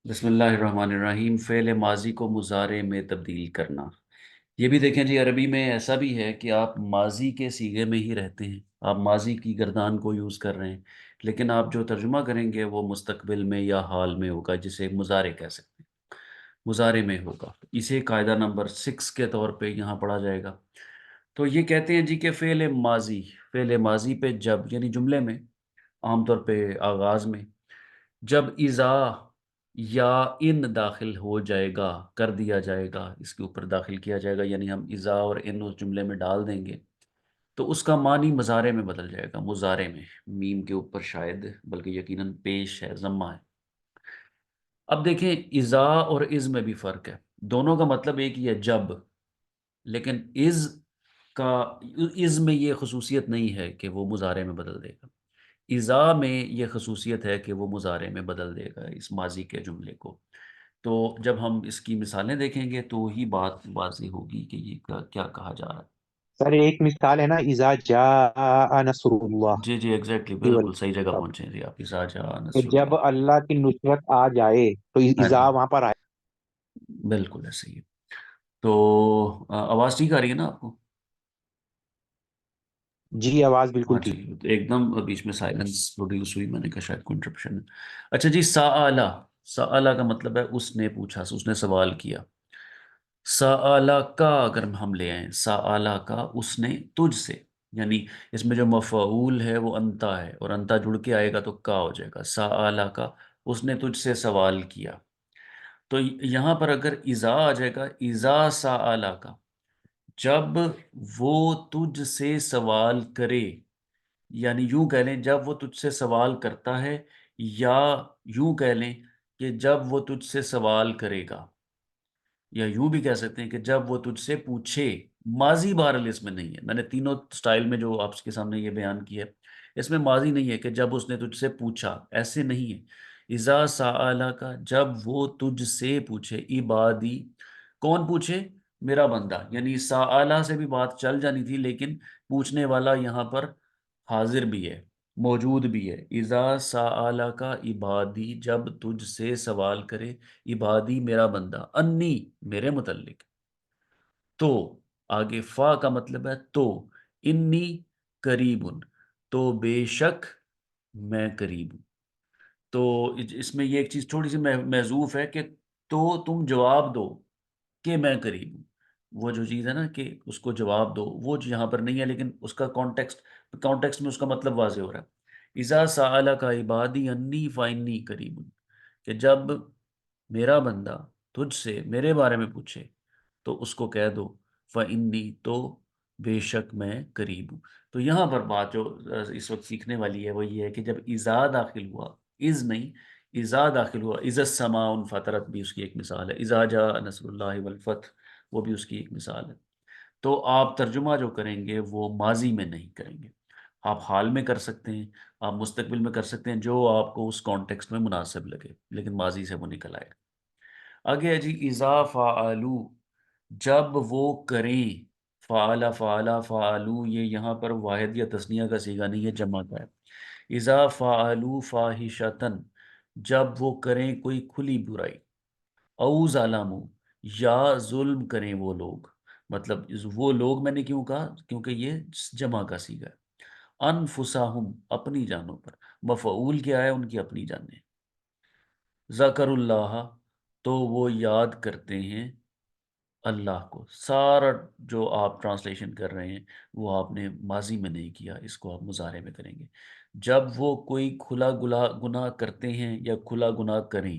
بسم اللہ الرحمن الرحیم، فعل ماضی کو مضارع میں تبدیل کرنا۔ یہ بھی دیکھیں جی، عربی میں ایسا بھی ہے کہ آپ ماضی کے صیغے میں ہی رہتے ہیں، آپ ماضی کی گردان کو یوز کر رہے ہیں، لیکن آپ جو ترجمہ کریں گے وہ مستقبل میں یا حال میں ہوگا، جسے مضارع کہہ سکتے ہیں، مضارع میں ہوگا۔ اسے قاعدہ نمبر 6 کے طور پہ یہاں پڑھا جائے گا۔ تو یہ کہتے ہیں جی کہ فعل ماضی پہ جب، یعنی جملے میں عام طور پہ آغاز میں جب اذا یا ان داخل ہو جائے گا، کر دیا جائے گا، اس کے اوپر داخل کیا جائے گا، یعنی ہم اذا اور ان اس جملے میں ڈال دیں گے تو اس کا معنی مضارع میں بدل جائے گا، مضارع میں، میم کے اوپر شاید، بلکہ یقیناً پیش ہے، ضمہ ہے۔ اب دیکھیں، اذا اور از میں بھی فرق ہے، دونوں کا مطلب ایک ہی ہے، جب، لیکن کا از میں یہ خصوصیت نہیں ہے کہ وہ مضارع میں بدل دے گا، اذا میں یہ خصوصیت ہے کہ وہ مضارع میں بدل دے گا اس ماضی کے جملے کو۔ تو جب ہم اس کی مثالیں دیکھیں گے تو ہی بات واضح ہوگی کہ یہ کیا کہا جا رہا ہے۔ سر ایک مثال ہے نا، اذا جاء نصر اللہ جی جی ایگزیکٹلی، بالکل صحیح جگہ والفتح، پہنچے جی آپ، اذا جاء کہ نصر جب اللہ۔ اللہ کی نصرت آ جائے تو ہاں جی، اذا وہاں پر آئے۔ بالکل ایسے ہی ہے۔ تو آواز ٹھیک آ رہی ہے نا آپ کو؟ جی آواز بالکل ہاں جی، ٹھیک۔ تو ایک دم بیچ میں سائلنس پروڈیوس ہوئی، میں نے کہا شاید کوئی انٹرپشن ہے۔ اچھا جی، سآلہ، سآلہ کا مطلب ہے اس نے پوچھا، اس نے سوال کیا۔ سآلہ کا اگر ہم لے آئیں، سآلہ کا اس نے تجھ سے، یعنی اس میں جو مفعول ہے وہ انتا ہے، اور انتا جڑ کے آئے گا تو کا ہو جائے گا، سآلہ کا اس نے تجھ سے سوال کیا۔ تو یہاں پر اگر اذا آ جائے گا، اذا سآلہ کا، جب وہ تجھ سے سوال کرے، یعنی یوں کہہ لیں جب وہ تجھ سے سوال کرتا ہے، یا یوں کہہ لیں کہ جب وہ تجھ سے سوال کرے گا، یا یوں بھی کہہ سکتے ہیں کہ جب وہ تجھ سے پوچھے۔ ماضی بہرحال اس میں نہیں ہے، میں نے تینوں سٹائل میں جو آپ کے سامنے یہ بیان کیا ہے، اس میں ماضی نہیں ہے کہ جب اس نے تجھ سے پوچھا، ایسے نہیں ہے۔ اذا سآلہ کا، جب وہ تجھ سے پوچھے، عبادی، کون پوچھے؟ میرا بندہ، یعنی سآلہ سے بھی بات چل جانی تھی، لیکن پوچھنے والا یہاں پر حاضر بھی ہے، موجود بھی ہے۔ اذا سآلہ کا عبادی، جب تجھ سے سوال کرے، عبادی میرا بندہ، انی میرے متعلق، تو آگے فا کا مطلب ہے تو، انی قریب، تو بے شک میں قریب ہوں۔ تو اس میں یہ ایک چیز تھوڑی سی محذوف ہے کہ تو تم جواب دو کہ میں قریب ہوں، وہ جو چیز ہے نا کہ اس کو جواب دو، وہ یہاں پر نہیں ہے، لیکن اس کا کانٹیکسٹ میں اس کا مطلب واضح ہو رہا ہے۔ اذا سألک عبادی انی فانی قریب، کہ جب میرا بندہ تجھ سے میرے بارے میں پوچھے تو اس کو کہہ دو فانی، تو بے شک میں قریب ہوں۔ تو یہاں پر بات جو اس وقت سیکھنے والی ہے وہ یہ ہے کہ جب اذا داخل ہوا، از نہیں، اذا داخل ہوا، اذا السماء انفطرت بھی اس کی ایک مثال ہے، اذا جاء نصر اللہ والفتح وہ بھی اس کی ایک مثال ہے۔ تو آپ ترجمہ جو کریں گے وہ ماضی میں نہیں کریں گے، آپ حال میں کر سکتے ہیں، آپ مستقبل میں کر سکتے ہیں، جو آپ کو اس کانٹیکسٹ میں مناسب لگے، لیکن ماضی سے وہ نکل آئے گا۔ آگے ہے جی، اذا فعلوا، جب وہ کریں، فعل فعلا فعلوا، یہ یہاں پر واحد یا تثنیہ کا صیغہ نہیں ہے، جمع کا ہے۔ اذا فعلوا فاحشۃ، جب وہ کریں کوئی کھلی برائی، او ظالموا، یا ظلم کریں وہ لوگ، مطلب وہ لوگ میں نے کیوں کہا؟ کیونکہ یہ جمع کا صیغہ ہے۔ انفسہم، اپنی جانوں پر، مفعول کیا ہے؟ ان کی اپنی جانیں۔ ذکر اللہ، تو وہ یاد کرتے ہیں اللہ کو۔ سارا جو آپ ٹرانسلیشن کر رہے ہیں وہ آپ نے ماضی میں نہیں کیا، اس کو آپ مضارع میں کریں گے۔ جب وہ کوئی کھلا گناہ کرتے ہیں یا کھلا گناہ کریں،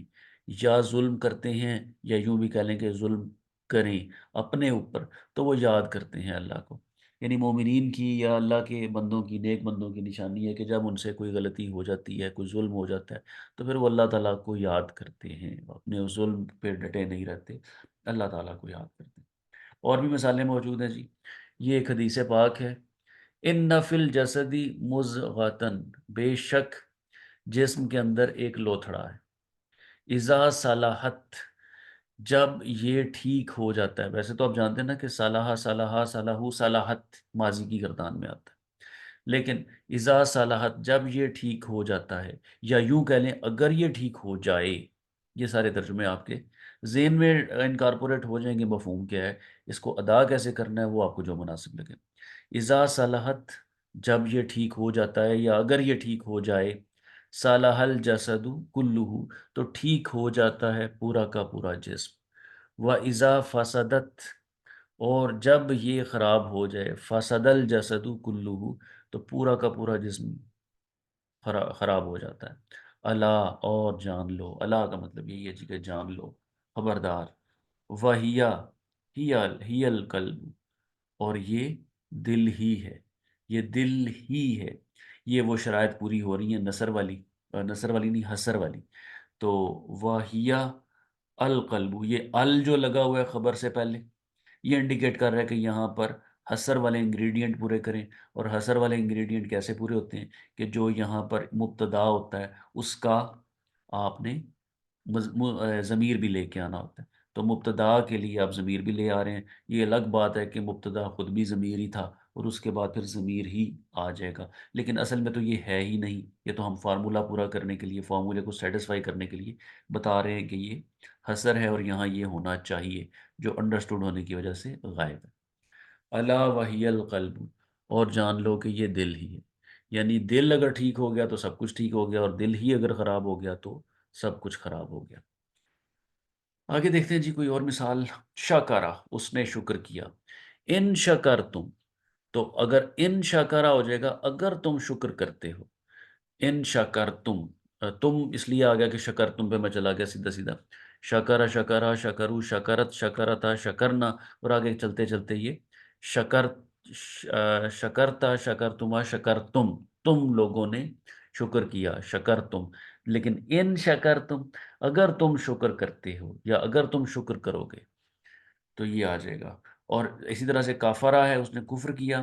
یا ظلم کرتے ہیں، یا یوں بھی کہہ لیں کہ ظلم کریں اپنے اوپر، تو وہ یاد کرتے ہیں اللہ کو۔ یعنی مومنین کی یا اللہ کے بندوں کی، نیک بندوں کی نشانی ہے کہ جب ان سے کوئی غلطی ہو جاتی ہے، کوئی ظلم ہو جاتا ہے، تو پھر وہ اللہ تعالیٰ کو یاد کرتے ہیں، اپنے اس ظلم پہ ڈٹے نہیں رہتے، اللہ تعالیٰ کو یاد کرتے ہیں۔ اور بھی مثالیں موجود ہیں جی، یہ ایک حدیث پاک ہے، ان فی الجسدی مضغۃ، بے شک جسم کے اندر ایک لوتھڑا ہے، اذا صلحت، جب یہ ٹھیک ہو جاتا ہے۔ ویسے تو آپ جانتے ہیں نا کہ صلح، صلح، صلح، صلاحت ماضی کی گردان میں آتا ہے، لیکن اذا صلحت، جب یہ ٹھیک ہو جاتا ہے، یا یوں کہہ لیں اگر یہ ٹھیک ہو جائے، یہ سارے ترجمے آپ کے ذہن میں انکارپوریٹ ہو جائیں گے، مفہوم کیا ہے، اس کو ادا کیسے کرنا ہے وہ آپ کو جو مناسب لگے۔ اذا صلحت، جب یہ ٹھیک ہو جاتا ہے یا اگر یہ ٹھیک ہو جائے، صالح الجسد کلہ، تو ٹھیک ہو جاتا ہے پورا کا پورا جسم۔ وَإِذَا فَسَدَتْ، اور جب یہ خراب ہو جائے، فَسَدَ الْجَسَدُ كُلُّهُ، تو پورا کا پورا جسم خراب ہو جاتا ہے۔ اللہ، اور جان لو، اللہ کا مطلب یہی ہے جی کہ جان لو، خبردار۔ وَهِيَ، ہی القلب، اور یہ دل ہی ہے، یہ دل ہی ہے۔ یہ وہ شرائط پوری ہو رہی ہیں نثر والی، نثر والی نہیں، حسر والی۔ تو وَهِيَ القلب، یہ ال جو لگا ہوا ہے خبر سے پہلے، یہ انڈیکیٹ کر رہا ہے کہ یہاں پر حسر والے انگریڈینٹ پورے کریں۔ اور حسر والے انگریڈینٹ کیسے پورے ہوتے ہیں کہ جو یہاں پر مبتدا ہوتا ہے اس کا آپ نے ضمیر بھی لے کے آنا ہوتا ہے۔ تو مبتدا کے لیے آپ ضمیر بھی لے آ رہے ہیں۔ یہ الگ بات ہے کہ مبتدا خود بھی ضمیر ہی تھا اور اس کے بعد پھر ضمیر ہی آ جائے گا، لیکن اصل میں تو یہ ہے ہی نہیں، یہ تو ہم فارمولا پورا کرنے کے لیے، فارمولے کو سیٹسفائی کرنے کے لیے بتا رہے ہیں کہ یہ حسر ہے اور یہاں یہ ہونا چاہیے، جو انڈرسٹوڈ ہونے کی وجہ سے غائب ہے۔ الا وحی القلب، اور جان لو کہ یہ دل ہی ہے، یعنی دل اگر ٹھیک ہو گیا تو سب کچھ ٹھیک ہو گیا، اور دل ہی اگر خراب ہو گیا تو سب کچھ خراب ہو گیا۔ آگے دیکھتے ہیں جی کوئی اور مثال۔ شکرا، اس نے شکر کیا۔ ان شکرتم، تو اگر ان شکرا ہو جائے گا اگر تم شکر کرتے ہو۔ ان شکرتم، تم اس لیے آ گیا کہ شکرتم پہ میں چلا گیا سیدھا سیدھا، شکر شکرا شکرو شکرت شکرتا شکرنا، اور آگے چلتے چلتے یہ شکر شکرتا شکرتما شکرتم، تم لوگوں نے شکر کیا، شکرتم۔ لیکن ان شکرتم، اگر تم شکر کرتے ہو یا اگر تم شکر کرو گے تو یہ آ جائے گا۔ اور اسی طرح سے کافرہ ہے، اس نے کفر کیا۔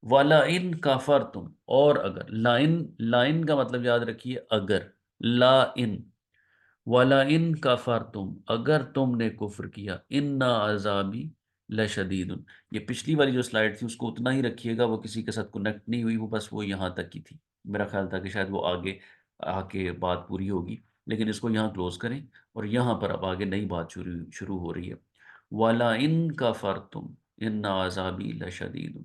وَلَئِن كَفَرْتُمْ، اور اگر، لائن کا مطلب یاد رکھیے اگر، لَئِن، وَلَئِن كَفَرْتُمْ، اگر تم نے کفر کیا، اِنَّ عَذَابِي لَشَدِيدٌ، یہ پچھلی والی جو سلائڈ تھی اس کو اتنا ہی رکھیے گا، وہ کسی کے ساتھ کنیکٹ نہیں ہوئی، وہ بس وہ یہاں تک کی تھی، میرا خیال تھا کہ شاید وہ آگے آ کے بات پوری ہوگی، لیکن اس کو یہاں کلوز کریں، اور یہاں پر اب آگے نئی بات شروع ہو رہی ہے۔ وَلَئِن كَفَرْتُمْ إِنَّ عَذَابِي لَشَدِيدٌ،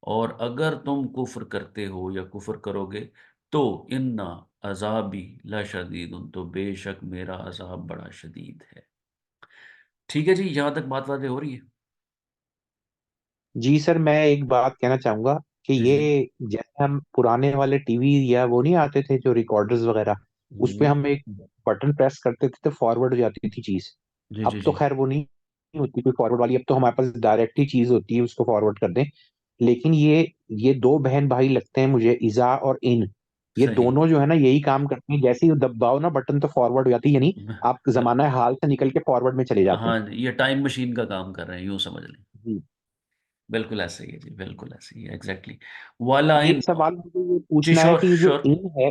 اور اگر تم کفر کرتے ہو یا کفر کرو گے تو اِنَّ عذابی لشدید، تو بے شک میرا عذاب بڑا شدید ہے۔ ٹھیک ہے جی، یہاں تک بات واضح ہو رہی ہے؟ جی سر، میں ایک بات کہنا چاہوں گا کہ جی جی یہ جیسے ہم پرانے والے ٹی وی یا وہ نہیں آتے تھے جو ریکارڈرز وغیرہ، اس پہ ہم ایک بٹن پریس کرتے تھے تو فارورڈ ہو جاتی تھی چیز۔ جی جی اب تو جی خیر وہ نہیں ہوتی کوئی فارورڈ والی، اب تو ہمارے پاس ڈائریکٹ ہی چیز ہوتی ہے، اس کو فارورڈ کر دیں۔ لیکن یہ دو بہن بھائی لگتے ہیں مجھے، ایزا اور ان، یہ صحیح۔ دونوں جو ہے نا یہی کام کرتے ہیں، جیسے ہی دباؤ نا بٹن تو فارورڈ ہو جاتی ہے، یعنی آپ زمانہ حال سے نکل کے فارورڈ میں چلے جاتے ہیں۔ ہاں، یہ ٹائم مشین کا کام کر رہے ہیں، یوں سمجھ لیں۔ جی، بالکل ایسے ہی ہے جی، بالکل ایسے ہی ہے، ایگزیکٹلی۔ والا ایک ان، سوال مجھے یہ جی پوچھنا ہے شور کہ یہ جو شور۔ ان ہے،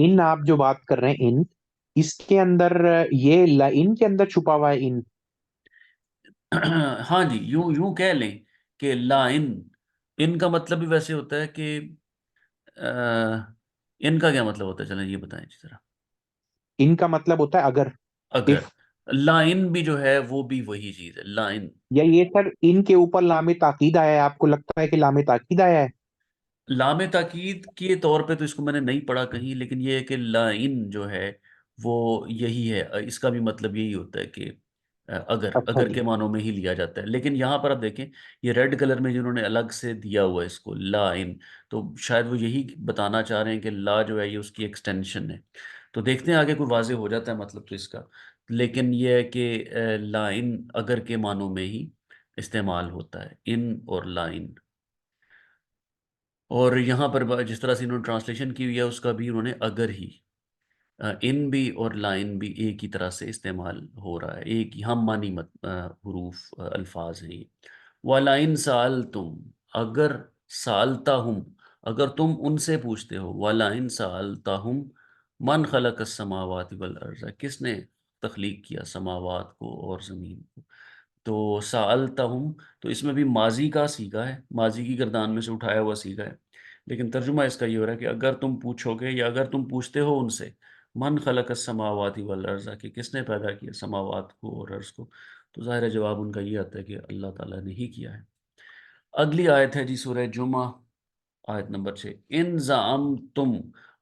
ان آپ جو بات کر رہے ہیں، ان اس کے اندر، یہ ان کے اندر چھپا ہوا ہے ان؟ ہاں جی، یوں یوں کہہ لیں کہ لا ان کا مطلب بھی ویسے ہوتا ہے کہ ان کا کیا مطلب ہوتا ہے، چلیں یہ بتائیں جی ذرا۔ ان کا مطلب ہوتا ہے اگر، اگر، اف، لائن بھی جو ہے وہ بھی وہی چیز ہے، لائن۔ یا یہ سر ان کے اوپر لام تاکید آیا ہے؟ آپ کو لگتا ہے کہ لام تاکید آیا ہے؟ لام تاکید کے طور پہ تو اس کو میں نے نہیں پڑھا کہیں، لیکن یہ ہے کہ لائن جو ہے وہ یہی ہے، اس کا بھی مطلب یہی ہوتا ہے کہ اگر، اچھا اگر جی، کے معنوں میں ہی لیا جاتا ہے، لیکن یہاں پر آپ دیکھیں یہ ریڈ کلر میں جنہوں نے الگ سے دیا ہوا ہے اس کو لائن، تو شاید وہ یہی بتانا چاہ رہے ہیں کہ لا جو ہے یہ اس کی ایکسٹینشن ہے۔ تو دیکھتے ہیں آگے کوئی واضح ہو جاتا ہے مطلب تو اس کا، لیکن یہ ہے کہ لائن اگر کے معنوں میں ہی استعمال ہوتا ہے، ان اور لائن۔ اور یہاں پر جس طرح سے انہوں نے ٹرانسلیشن کی ہوئی ہے اس کا بھی انہوں نے اگر ہی، ان بھی اور لائن بھی ایک ہی طرح سے استعمال ہو رہا ہے، ایک ہی ہم معنی حروف الفاظ ہیں یہ۔ وَلَئِن سَأَلْتُمْ، اگر سالتا ہم، اگر تم ان سے پوچھتے ہو، وَلَئِن سَأَلْتَهُمْ مَنْ خَلَقَ السَّمَاوَاتِ وَالْأَرْضَ، کس نے تخلیق کیا سماوات کو اور زمین کو؟ تو سألتہم، تو اس میں بھی ماضی کا صیغہ ہے، ماضی کی گردان میں سے اٹھایا ہوا صیغہ ہے، لیکن ترجمہ اس کا یہ ہو رہا ہے کہ اگر تم پوچھو گے یا اگر تم پوچھتے ہو ان سے، من خلق السماوات والارض، کہ کس نے پیدا کیا سماوات کو اور ارض کو، تو ظاہر جواب ان کا یہ آتا ہے کہ اللہ تعالیٰ نے ہی کیا ہے۔ اگلی آیت ہے جی سورہ جمعہ، آیت نمبر 6، ان زعمتم،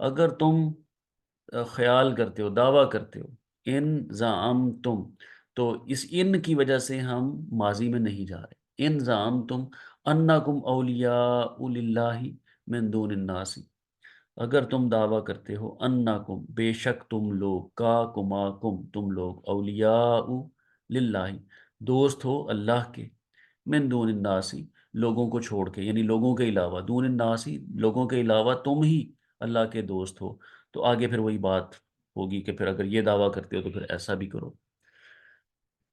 اگر تم خیال کرتے ہو، دعویٰ کرتے ہو، ان زعمتم، تو اس ان کی وجہ سے ہم ماضی میں نہیں جا رہے، ان زعمتم انکم اولیاء للہ من دون الناس، اگر تم دعویٰ کرتے ہو، انکم بے شک تم لوگ، کا کما کم تم لوگ، اولیاء للہ دوست ہو اللہ کے، من دون الناسی لوگوں کو چھوڑ کے، یعنی لوگوں کے علاوہ، دون الناسی لوگوں کے علاوہ تم ہی اللہ کے دوست ہو، تو آگے پھر وہی بات ہوگی کہ پھر اگر یہ دعویٰ کرتے ہو تو پھر ایسا بھی کرو۔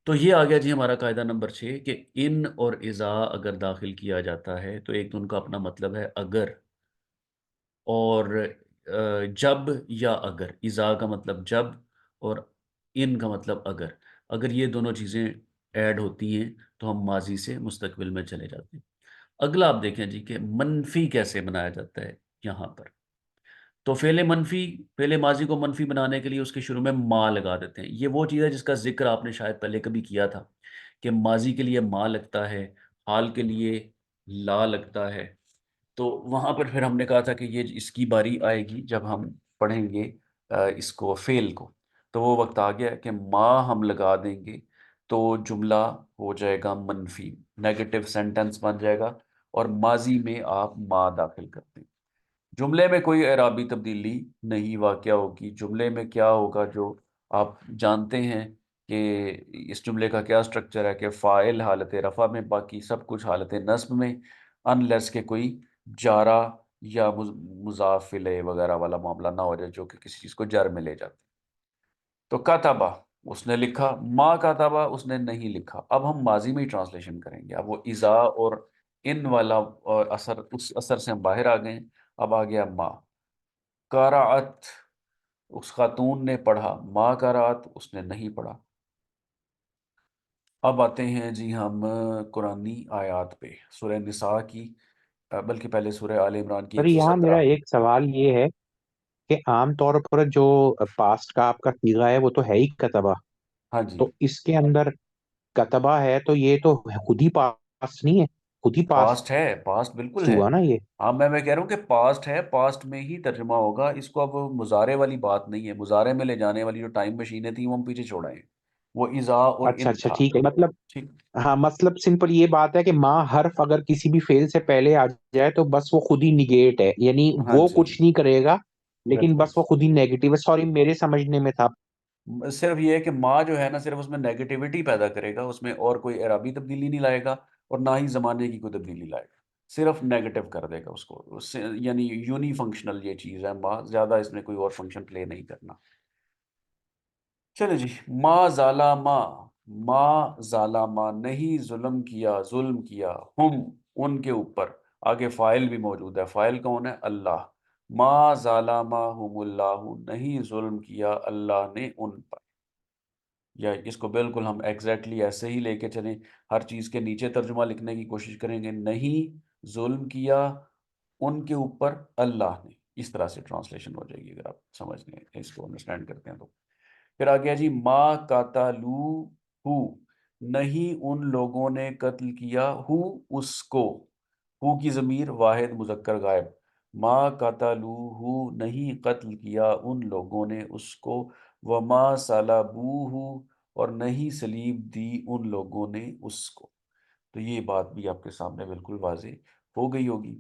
تو یہ آ گیا جی ہمارا قاعدہ نمبر 6 کہ ان اور اذا اگر داخل کیا جاتا ہے تو ایک تو ان کا اپنا مطلب ہے اگر، اور جب یا اگر، اذا کا مطلب جب اور ان کا مطلب اگر، اگر یہ دونوں چیزیں ایڈ ہوتی ہیں تو ہم ماضی سے مستقبل میں چلے جاتے ہیں۔ اگلا آپ دیکھیں جی کہ منفی کیسے بنایا جاتا ہے یہاں پر، تو فعل منفی، فعل ماضی کو منفی بنانے کے لیے اس کے شروع میں ما لگا دیتے ہیں۔ یہ وہ چیز ہے جس کا ذکر آپ نے شاید پہلے کبھی کیا تھا کہ ماضی کے لیے ما لگتا ہے، حال کے لیے لا لگتا ہے، تو وہاں پر پھر ہم نے کہا تھا کہ یہ اس کی باری آئے گی جب ہم پڑھیں گے اس کو فعل کو، تو وہ وقت آ گیا کہ ما ہم لگا دیں گے تو جملہ ہو جائے گا منفی، نیگیٹو سینٹنس بن جائے گا، اور ماضی میں آپ ما داخل کرتے ہیں۔ جملے میں کوئی اعرابی تبدیلی نہیں واقع ہوگی، جملے میں کیا ہوگا جو آپ جانتے ہیں کہ اس جملے کا کیا سٹرکچر ہے کہ فاعل حالت رفع میں، باقی سب کچھ حالت نصب میں، انلیس کہ کوئی جارہ یا مضاف الیہ وغیرہ والا معاملہ نہ ہو جائے جو کہ کسی چیز کو جر میں لے جاتے۔ تو کاتبہ اس نے لکھا، ما کاتبہ اس نے نہیں لکھا، اب ہم ماضی میں ہی ٹرانسلیشن کریں گے، اب وہ اذا اور ان والا اثر، اس اثر سے ہم باہر آ گئے ہیں، اب آ گیا ما، قرأت اس خاتون نے پڑھا، ما قرأت اس نے نہیں پڑھا۔ اب آتے ہیں جی ہم قرآنی آیات پہ، سورہ نساء کی، بلکہ پہلے سورہ آل عمران کی سر یہاں 117۔ میرا ایک سوال یہ ہے کہ عام طور پر جو پاسٹ کا آپ کا صیغہ ہے وہ تو ہے ہی کتبہ، ہاں جی، تو اس کے اندر کتبہ ہے تو یہ تو خود ہی پاسٹ نہیں ہے، خود ہی پاسٹ پاسٹ ہے، پاسٹ بالکل ہے۔ ہوا نا یہ؟ ہاں میں کہہ رہا ہوں کہ پاسٹ ہے، پاسٹ میں ہی ترجمہ ہوگا اس کو، اب مضارع والی بات نہیں ہے، مضارع میں لے جانے والی جو ٹائم مشینیں تھیں وہ ہم پیچھے چھوڑائیں، وہ اذا اور اچھا ان اچھا تھا۔ ٹھیک ہے، مطلب ٹھیک، ہاں مطلب سمپل یہ بات ہے کہ ماں حرف اگر کسی بھی فعل سے پہلے آ جائے تو بس وہ خود ہی نگیٹ ہے، یعنی ہاں وہ جی، کچھ نہیں کرے گا، لیکن بالکل، بس وہ خود ہی نیگیٹو ہے۔ سوری میرے سمجھنے میں تھا۔ صرف یہ ہے کہ ماں جو ہے نا صرف اس میں نیگیٹیوٹی پیدا کرے گا، اس میں اور کوئی اعرابی تبدیلی نہیں لائے گا اور نہ ہی زمانے کی کوئی تبدیلی لائے گا، صرف نیگیٹو کر دے گا اس کو، یعنی یونی فنکشنل یہ چیز ہے ماں، زیادہ اس میں کوئی اور فنکشن پلے نہیں کرنا۔ چلے جی، ما ظالما، ما ظالما نہیں ظلم کیا، ظلم کیا، ہم ان کے اوپر، آگے فائل بھی موجود ہے، فائل کون ہے؟ اللہ، ما ظالمہم اللہ نہیں ظلم کیا اللہ نے ان پر، یا اس کو بالکل ہم ایگزیکٹلی ایسے ہی لے کے چلیں، ہر چیز کے نیچے ترجمہ لکھنے کی کوشش کریں گے، نہیں ظلم کیا ان کے اوپر اللہ نے، اس طرح سے ٹرانسلیشن ہو جائے گی اگر آپ سمجھ لیں اس کو انڈرسٹینڈ کرتے ہیں تو۔ پھر آ گیا جی ما قتلوہ، نہیں ان لوگوں نے قتل کیا، ہو اس کو، ہو کی ضمیر واحد مذکر غائب، ما قتلوہ نہیں قتل کیا ان لوگوں نے اس کو، وما صلبوہ اور نہیں صلیب دی ان لوگوں نے اس کو۔ تو یہ بات بھی آپ کے سامنے بالکل واضح ہو گئی ہوگی۔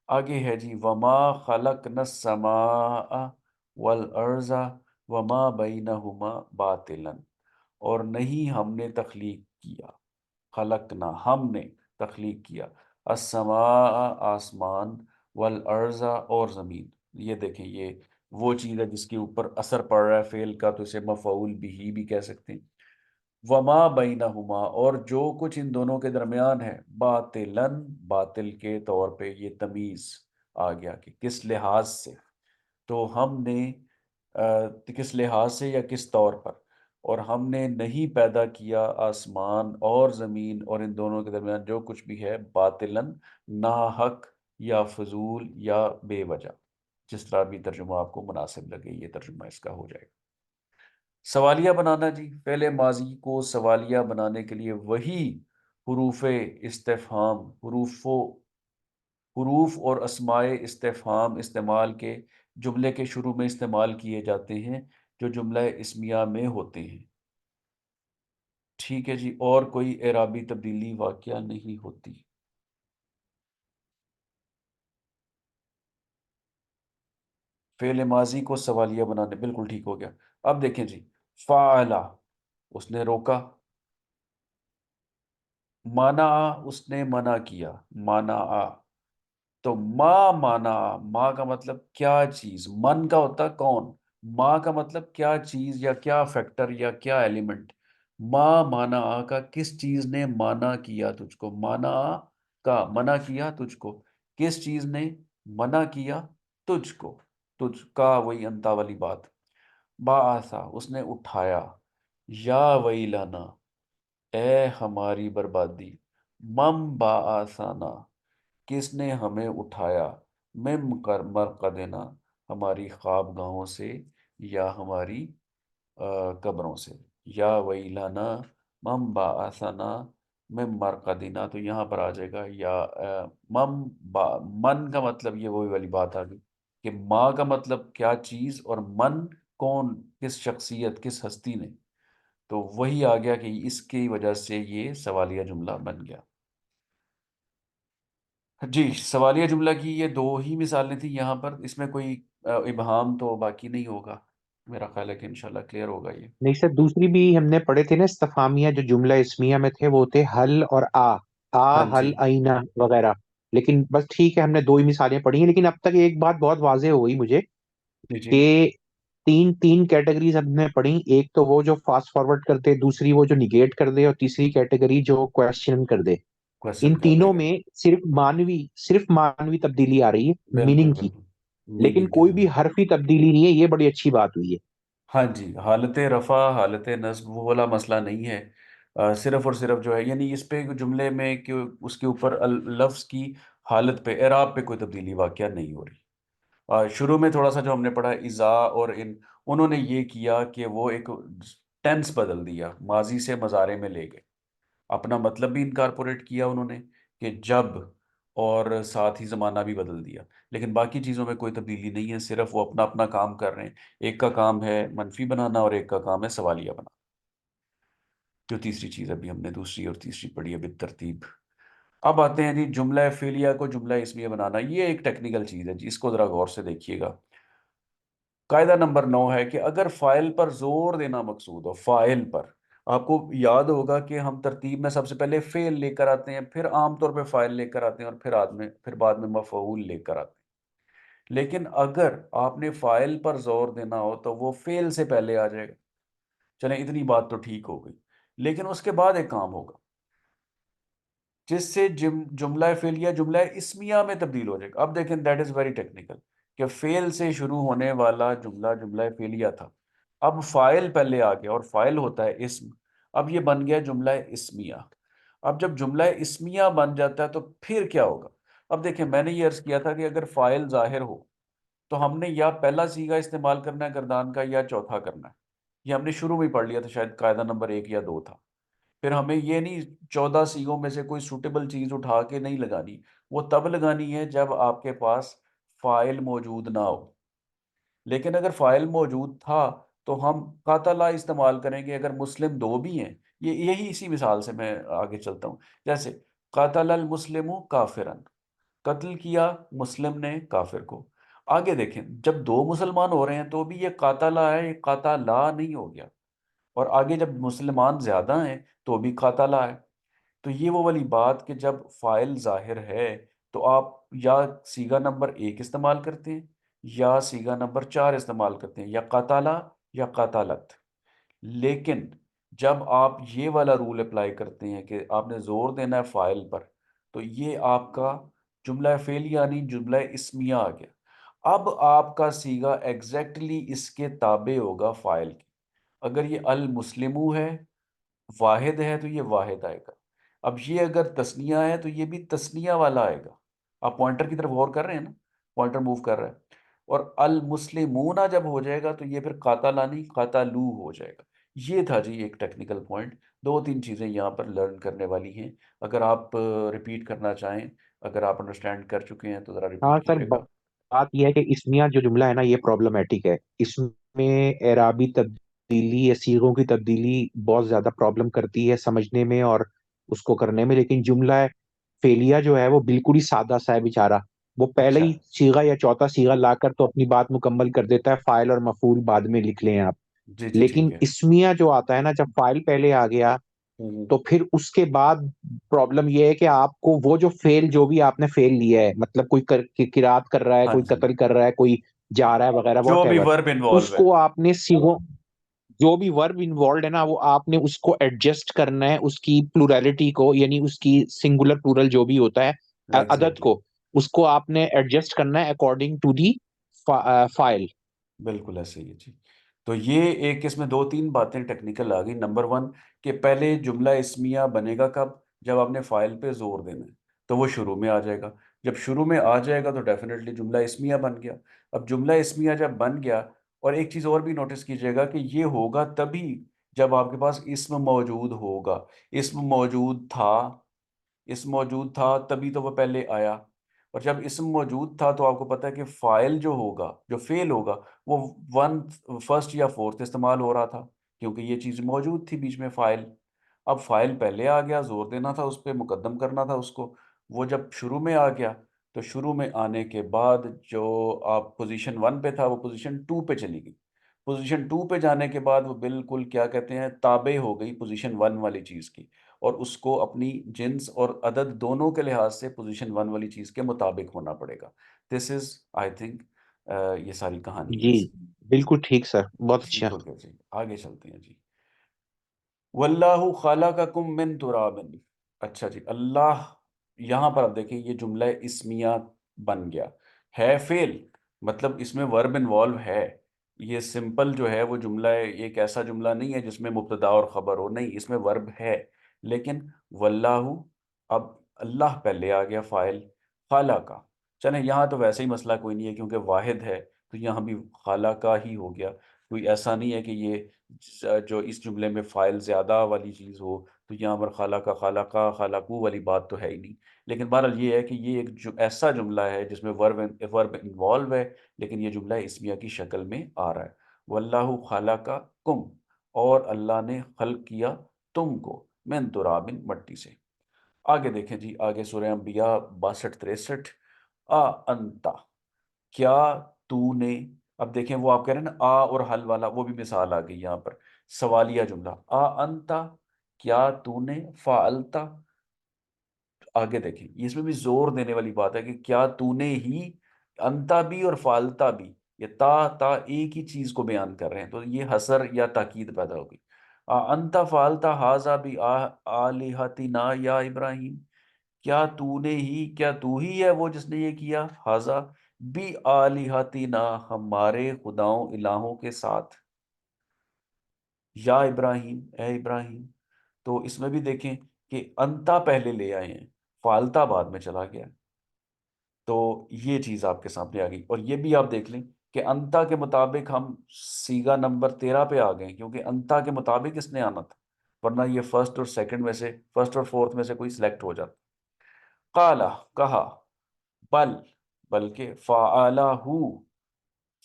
آگے ہے جی وما خلقنا السماء والارض وما بینہما باطلا، اور نہیں ہم نے تخلیق کیا، خلقنا ہم نے تخلیق کیا، السماء آسمان، والارض اور زمین، یہ دیکھیں یہ وہ چیز ہے جس کے اوپر اثر پڑ رہا ہے فعل کا، تو اسے مفعول بھی کہہ سکتے ہیں۔ وما بینہما اور جو کچھ ان دونوں کے درمیان ہے، باطلاً باطل کے طور پہ، یہ تمیز آ گیا کہ کس لحاظ سے، تو ہم نے کس لحاظ سے یا کس طور پر، اور ہم نے نہیں پیدا کیا آسمان اور زمین اور ان دونوں کے درمیان جو کچھ بھی ہے باطلاً، ناحق یا فضول یا بے وجہ۔ جس طرح بھی ترجمہ آپ کو مناسب لگے یہ ترجمہ اس کا ہو جائے گا۔ سوالیہ بنانا جی، فعل ماضی کو سوالیہ بنانے کے لیے وہی حروف استفہام، حروف اور اسماء استفہام استعمال کے جملے کے شروع میں استعمال کیے جاتے ہیں جو جملہ اسمیہ میں ہوتے ہیں۔ ٹھیک ہے جی، اور کوئی اعرابی تبدیلی واقعہ نہیں ہوتی۔ فعل ماضی کو سوالیہ بنانے، بالکل ٹھیک ہو گیا۔ اب دیکھیں جی، فعلا اس نے روکا، منع اس نے منع کیا، منع تو ما مانا، ما کا مطلب کیا چیز، من کا ہوتا کون، ما کا مطلب کیا چیز یا کیا فیکٹر یا کیا ایلیمنٹ۔ ما مانا کا کس چیز نے مانا کیا تجھ کو، مانا کا منع کیا تجھ کو، کس چیز نے منع کیا تجھ کو، تجھ کا وہی انتا والی بات۔ باعثا اس نے اٹھایا، یا ویلانا اے ہماری بربادی، مم باعثانا کس نے ہمیں اٹھایا، مم کر مرقدنا ہماری خواب گاہوں سے یا ہماری قبروں سے، یا ویلانا مم بعثنا من مرقدنا، تو یہاں پر آ جائے گا یا من کا مطلب یہ وہی والی بات آ گئی کہ ماں کا مطلب کیا چیز اور من کون، کس شخصیت کس ہستی نے، تو وہی آ گیا کہ اس کی وجہ سے یہ سوالیہ جملہ بن گیا۔ جی، سوالیہ جملہ کی یہ دو ہی مثالیں تھیں یہاں پر، اس میں کوئی ابہام تو باقی نہیں ہوگا، میرا خیال ہے کہ انشاءاللہ کلیئر ہوگا یہ۔ نہیں سر، دوسری بھی ہم نے پڑھے تھے نا استفہامیہ جو جملہ اسمیہ میں تھے، وہ تھے حل اور ہاں حل جی، آئینہ وغیرہ۔ لیکن بس ٹھیک ہے، ہم نے دو ہی مثالیں پڑھی ہیں، لیکن اب تک ایک بات بہت واضح ہو گئی مجھے جی جی، کہ تین تین کیٹیگریز ہم نے پڑھی، ایک تو وہ جو فاسٹ فارورڈ کر دے، دوسری وہ جو نگیٹ کر دے، اور تیسری کیٹیگری جو کویسچن کر دے۔ ان کوشچن کر دے تینوں گا، میں صرف مانوی تبدیلی آ رہی ہے بالکل میننگ کی، بالکل، لیکن میننگ کی کوئی بھی ضرورت۔ حرفی تبدیلی نہیں ہے، یہ بڑی اچھی بات ہوئی ہے۔ ہاں جی، حالت رفع حالت نصب وہ والا مسئلہ نہیں ہے، صرف اور صرف جو ہے یعنی اس پہ جملے میں کہ اس کے اوپر لفظ کی حالت پہ اعراب پہ کوئی تبدیلی واقعہ نہیں ہو رہی۔ شروع میں تھوڑا سا جو ہم نے پڑھا اذا اور ان، انہوں نے یہ کیا کہ وہ ایک ٹینس بدل دیا، ماضی سے مضارع میں لے گئے، اپنا مطلب بھی انکارپوریٹ کیا انہوں نے کہ جب، اور ساتھ ہی زمانہ بھی بدل دیا، لیکن باقی چیزوں میں کوئی تبدیلی نہیں ہے، صرف وہ اپنا اپنا کام کر رہے ہیں۔ ایک کا کام ہے منفی بنانا اور ایک کا کام ہے سوالیہ بنانا، جو تیسری چیز ابھی ہم نے دوسری اور تیسری پڑھی ہے بالترتیب۔ اب آتے ہیں جی جملہ فعلیہ کو جملہ اسمیہ بنانا، یہ ایک ٹیکنیکل چیز ہے جی، اس کو ذرا غور سے دیکھیے گا۔ قاعدہ نمبر 9 ہے کہ اگر فاعل پر زور دینا مقصود ہو، فاعل پر، آپ کو یاد ہوگا کہ ہم ترتیب میں سب سے پہلے فعل لے کر آتے ہیں، پھر عام طور پہ فاعل لے کر آتے ہیں، اور پھر بعد میں مفعول لے کر آتے ہیں۔ لیکن اگر آپ نے فاعل پر زور دینا ہو تو وہ فعل سے پہلے آ جائے گا۔ چلیں اتنی بات تو ٹھیک ہو گئی، لیکن اس کے بعد ایک کام ہوگا جس سے جملہ فعلیہ جملہ اسمیہ میں تبدیل ہو جائے گا۔ اب دیکھیں دیٹ از ویری ٹیکنیکل کہ فعل سے شروع ہونے والا جملہ جملہ فعلیہ تھا، اب فاعل پہلے آ گیا اور فاعل ہوتا ہے اسم، اب یہ بن گیا جملہ اسمیہ۔ اب جب جملہ اسمیہ بن جاتا ہے تو پھر کیا ہوگا؟ اب دیکھیں میں نے یہ عرض کیا تھا کہ اگر فاعل ظاہر ہو تو ہم نے یا پہلا صیغہ استعمال کرنا ہے گردان کا یا چوتھا کرنا ہے، یہ ہم نے شروع میں ہی پڑھ لیا تھا، شاید قاعدہ نمبر 1 یا 2 تھا۔ پھر ہمیں یہ نہیں 14 سیگوں میں سے کوئی سوٹیبل چیز اٹھا کے نہیں لگانی، وہ تب لگانی ہے جب آپ کے پاس فاعل موجود نہ ہو۔ لیکن اگر فاعل موجود تھا تو ہم قاتلہ استعمال کریں گے اگر مسلم دو بھی ہیں۔ یہی اسی مثال سے میں آگے چلتا ہوں، جیسے قاتل المسلم کافرن، قتل کیا مسلم نے کافر کو۔ آگے دیکھیں جب دو مسلمان ہو رہے ہیں تو بھی یہ قاتلہ ہے، یہ قاتلہ نہیں ہو گیا، اور آگے جب مسلمان زیادہ ہیں تو بھی قاتلہ ہے۔ تو یہ وہ والی بات کہ جب فاعل ظاہر ہے تو آپ یا صیغہ نمبر 1 استعمال کرتے ہیں یا صیغہ نمبر 4 استعمال کرتے ہیں، یا قاتلہ یا قاتلت۔ لیکن جب آپ یہ والا رول اپلائی کرتے ہیں کہ آپ نے زور دینا ہے فاعل پر، تو یہ آپ کا جملہ فعل یعنی جملہ اسمیہ آ گیا۔ اب آپ کا صیغہ ایگزیکٹلی اس کے تابع ہوگا فاعل کی۔ اگر یہ المسلمو ہے، واحد ہے، تو یہ واحد آئے گا۔ اب یہ اگر تثنیہ ہے تو یہ بھی تثنیہ والا آئے گا۔ آپ پوائنٹر کی طرف غور کر رہے ہیں نا، پوائنٹر موو کر رہا ہے۔ اور المسلمون جب ہو جائے گا تو یہ پھر قاتل نہیں قاتلو ہو جائے گا۔ یہ تھا جی ایک ٹیکنیکل پوائنٹ، دو تین چیزیں یہاں پر لرن کرنے والی ہیں۔ اگر آپ ریپیٹ کرنا چاہیں، اگر آپ انڈرسٹینڈ کر چکے ہیں تو ذرا ہاں ریپیٹ سر، کیجیے گا۔ بات یہ ہے کہ اسمیہ جو جملہ ہے نا یہ پرابلمیٹک ہے، اس میں اعرابی تبدیلی یا صیغوں کی تبدیلی بہت زیادہ پرابلم کرتی ہے سمجھنے میں اور اس کو کرنے میں، لیکن جملہ فعلیہ جو ہے وہ بالکل ہی سادہ سا ہے بیچارہ، وہ پہلے اچھا ہی صیغہ یا چوتھا صیغہ لا کر تو اپنی بات مکمل کر دیتا ہے، فاعل اور مفعول بعد میں لکھ لیں آپ۔ جی جی لیکن ٹھیک ہے۔ اسمیہ جو آتا ہے نا، جب فاعل پہلے آ گیا ہوں، تو پھر اس کے بعد پرابلم یہ ہے کہ آپ کو وہ جو فیل جو بھی آپ نے فیل لیا ہے، مطلب کوئی قرات کر رہا ہے، ہاں کوئی جی، قتل کر رہا ہے، کوئی جا رہا ہے وغیرہ جو واٹ بھی ایور، ورب اس انوالو ہے۔ کو آپ نے سیغوں، جو بھی ورب انوالوڈ ہے نا وہ آپ نے اس کو ایڈجسٹ کرنا ہے، اس کی پلورالٹی کو، یعنی اس کی سنگولر پلورل جو بھی ہوتا ہے عدد ایگزیکٹلی، کو، اس کو آپ نے ایڈجسٹ کرنا ہے اکارڈنگ ٹو دی فائل۔ بالکل ایسے ہی ہے جی۔ تو یہ ایک اس میں دو تین باتیں ٹیکنیکل آ گئی۔ نمبر ون کہ پہلے جملہ اسمیہ بنے گا کب؟ جب آپ نے فائل پہ زور دینا ہے تو وہ شروع میں آ جائے گا۔ جب شروع میں آ جائے گا تو ڈیفینیٹلی جملہ اسمیہ بن گیا۔ اب جملہ اسمیہ جب بن گیا، اور ایک چیز اور بھی نوٹس کیجیے گا کہ یہ ہوگا تبھی جب آپ کے پاس اسم موجود ہوگا۔ اسم موجود تھا، اسم موجود تھا تبھی تو وہ پہلے آیا، اور جب اسم موجود تھا تو آپ کو پتا ہے کہ فائل جو ہوگا، جو فعل ہوگا، وہ ون فرسٹ یا فورتھ استعمال ہو رہا تھا، کیونکہ یہ چیز موجود تھی بیچ میں فائل۔ اب فائل پہلے آ گیا، زور دینا تھا اس پہ، مقدم کرنا تھا اس کو۔ وہ جب شروع میں آ گیا تو شروع میں آنے کے بعد جو آپ پوزیشن ون پہ تھا وہ پوزیشن ٹو پہ چلی گئی۔ پوزیشن ٹو پہ جانے کے بعد وہ بالکل کیا کہتے ہیں تابع ہو گئی پوزیشن ون والی چیز کی، اور اس کو اپنی جنس اور عدد دونوں کے لحاظ سے پوزیشن ون والی چیز کے مطابق ہونا پڑے گا۔ دس از آئی تھنک یہ ساری کہانی ہے جی اس کی۔ بالکل ٹھیک سر، بہت اچھا۔ ٹھیک ہو گیا جی، آگے چلتے ہیں جی۔ واللہ خلقکم من تراب۔ اچھا جی، اللہ، یہاں پر آپ دیکھیں یہ جملہ اسمیہ بن گیا ہے، فعل مطلب اس میں ورب انوالو ہے۔ یہ سمپل جو ہے وہ جملہ ہے، ایک ایسا جملہ نہیں ہے جس میں مبتدا اور خبر ہو، نہیں، اس میں ورب ہے۔ لیکن واللہ، اب اللہ پہلے آ گیا فاعل، خالقہ۔ چلیں یہاں تو ویسے ہی مسئلہ کوئی نہیں ہے کیونکہ واحد ہے، تو یہاں بھی خالقہ ہی ہو گیا۔ کوئی ایسا نہیں ہے کہ یہ جو اس جملے میں فائل زیادہ والی چیز ہو، تو یہاں پر خالقہ خالقہ خالقو والی بات تو ہے ہی نہیں۔ لیکن بہرحال یہ ہے کہ یہ ایک ایسا جملہ ہے جس میں ورب انوالو ہے، لیکن یہ جملہ اسمیہ کی شکل میں آ رہا ہے۔ واللہ خلقکم، اور اللہ نے خلق کیا تم کو، من تراب، مٹی سے۔ آگے دیکھیں جی، آگے سورہ انبیاء 62-63، آ انتا، کیا تو نے، اب دیکھیں وہ آپ کہہ رہے ہیں نا آ اور حل والا، وہ بھی مثال آ گئی یہاں پر، سوالیہ جملہ، آ انتا، کیا تو نے، فعلتا، آگے دیکھیں اس میں بھی زور دینے والی بات ہے کہ کیا تو نے ہی، انتا بھی اور فعلتا بھی، یہ تا ایک ہی چیز کو بیان کر رہے ہیں، تو یہ حسر یا تاکید پیدا ہوگی۔ انتا فعلتا حاذا بی آلہتنا یا ابراہیم، کیا تو نے ہی، کیا تو ہی ہے وہ جس نے یہ کیا، حاذا بی آلہتنا، ہمارے خداؤں الہوں کے ساتھ، یا ابراہیم، اے ابراہیم۔ تو اس میں بھی دیکھیں کہ انتا پہلے لے آئے ہیں، فالتا بعد میں چلا گیا، تو یہ چیز آپ کے سامنے آ گئی۔ اور یہ بھی آپ دیکھ لیں کہ انتا کے مطابق ہم سیگا نمبر 13 پہ آ گئے، کیونکہ انتا کے مطابق اس نے آنا تھا، ورنہ یہ فرسٹ اور سیکنڈ میں سے، فرسٹ اور فورتھ میں سے کوئی سلیکٹ ہو جاتا۔ قالا، کہا، بل، بلکہ، فعلا،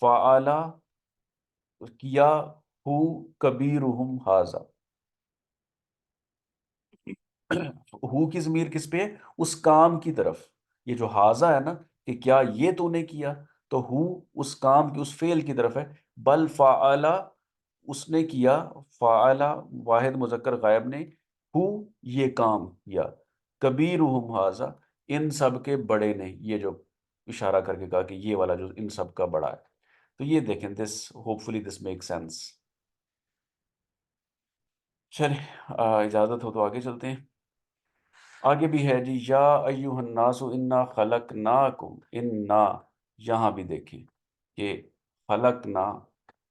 فعلا، کیا، ہو، کبیرہم ھذا، ہو کی ضمیر کس پہ ہے؟ اس کام کی طرف۔ یہ جو حاضہ ہے نا کہ کیا یہ تو نے کیا، تو ہو اس کام کی، اس فعل کی طرف ہے۔ بل فعلا، اس نے کیا، فعلا واحد مذکر غائب نے، ہو یہ کام کیا، کبیرہم ھذا ان سب کے بڑے نے، یہ جو اشارہ کر کے کہا کہ یہ والا جو ان سب کا بڑا ہے۔ تو یہ دیکھیں، this hope fully this make sense. چلیں اجازت ہو تو آگے چلتے ہیں۔ آگے بھی ہے جی، یا ایوہ الناس انا خلقناکم، انا، یہاں بھی دیکھیں کہ خلقنا،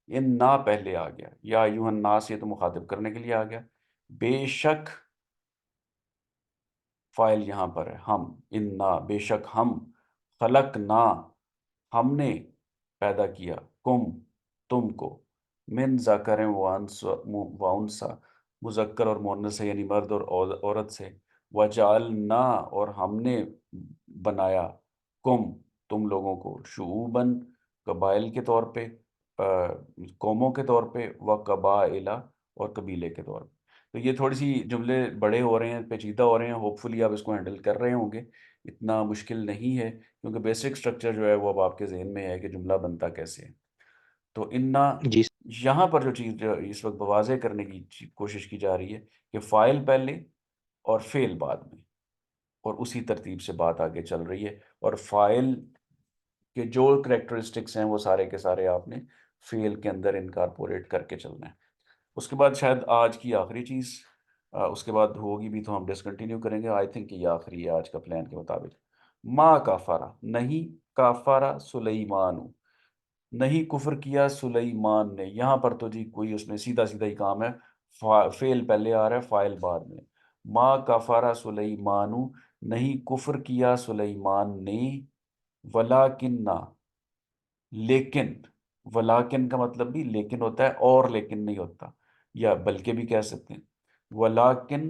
انا پہلے آ گیا، یا ایوہ الناس یہ تو مخاطب کرنے کے لیے آ گیا، بے شک، فائل یہاں پر ہے ہم، انا بے شک ہم، خلقنا ہم نے، پیدا کیا کم تم کو من ذکر وانسا مذکر اور مؤنث سے یعنی مرد اور عورت سے وجعلنا اور ہم نے بنایا کم تم لوگوں کو شعوباً قبائل کے طور پہ قوموں کے طور پہ و قبائل اور قبیلے کے طور پہ. تو یہ تھوڑی سی جملے بڑے ہو رہے ہیں پیچیدہ ہو رہے ہیں ہوپ فلی آپ اس کو ہینڈل کر رہے ہوں گے اتنا مشکل نہیں ہے کیونکہ بیسک سٹرکچر جو ہے وہ اب آپ کے ذہن میں ہے کہ جملہ بنتا کیسے ہے. تو انا جی یہاں پر جو چیز جو اس وقت واضح کرنے کی کوشش کی جا رہی ہے کہ فاعل پہلے اور فعل بعد میں اور اسی ترتیب سے بات آگے چل رہی ہے اور فاعل کے جو کریکٹرسٹکس ہیں وہ سارے کے سارے آپ نے فعل کے اندر انکارپوریٹ کر کے چلنا ہے. اس کے بعد شاید آج کی آخری چیز اس کے بعد ہوگی بھی تو ہم ڈسکنٹینیو کریں گے آئی تھنک یہ آخری ہے آج کا پلان کے مطابق. ما کافارا نہیں کافارا سلیمان نہیں کفر کیا سلیمان نے. یہاں پر تو جی کوئی اس میں سیدھا سیدھا ہی کام ہے فعل پہلے آ رہا ہے فاعل بعد میں. ما کفارا سلیمان نہیں کفر کیا سلیمان نے ولاکنہ لیکن ولاکن کا مطلب بھی لیکن ہوتا ہے اور لیکن نہیں ہوتا یا بلکہ بھی کہہ سکتے ہیں ولاکن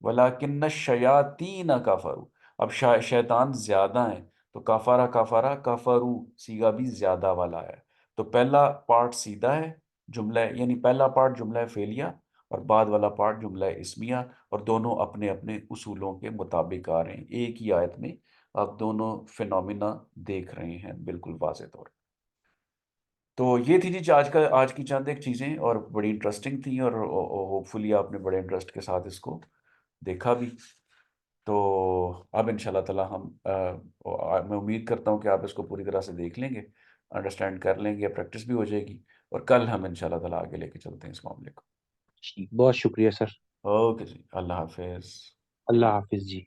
ولاکن الشیاطین کفروا. اب شیطان زیادہ ہیں تو کفارہ کفرو سیگا بھی زیادہ والا ہے. تو پہلا پارٹ سیدھا ہے جملہ یعنی پہلا پارٹ جملہ فعلیہ اور بعد والا پارٹ جملہ اسمیہ اور دونوں اپنے اپنے اصولوں کے مطابق آ رہے ہیں. ایک ہی آیت میں آپ دونوں فینومینا دیکھ رہے ہیں بالکل واضح طور. تو یہ تھی جی آج کی چند ایک چیزیں اور بڑی انٹرسٹنگ تھیں اور ہوپ فلی آپ نے بڑے انٹرسٹ کے ساتھ اس کو دیکھا بھی. تو اب ان شاء اللہ تعالیٰ میں امید کرتا ہوں کہ آپ اس کو پوری طرح سے دیکھ لیں گے انڈرسٹینڈ کر لیں گے پریکٹس بھی ہو جائے گی اور کل ہم ان شاء اللہ تعالیٰ آگے لے کے چلتے ہیں اس معاملے کو. بہت شکریہ سر. اوکے جی اللہ حافظ. اللہ حافظ جی.